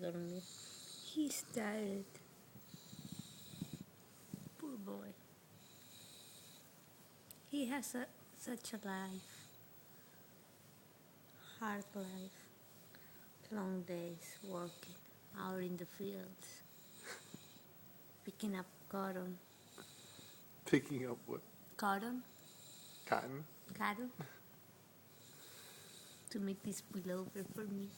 on me. He's tired. Poor boy. He has such a life, hard life, long days working out in the fields, picking up cotton. Picking up what? Cotton? Cotton? Cattle? To make this pullover for me.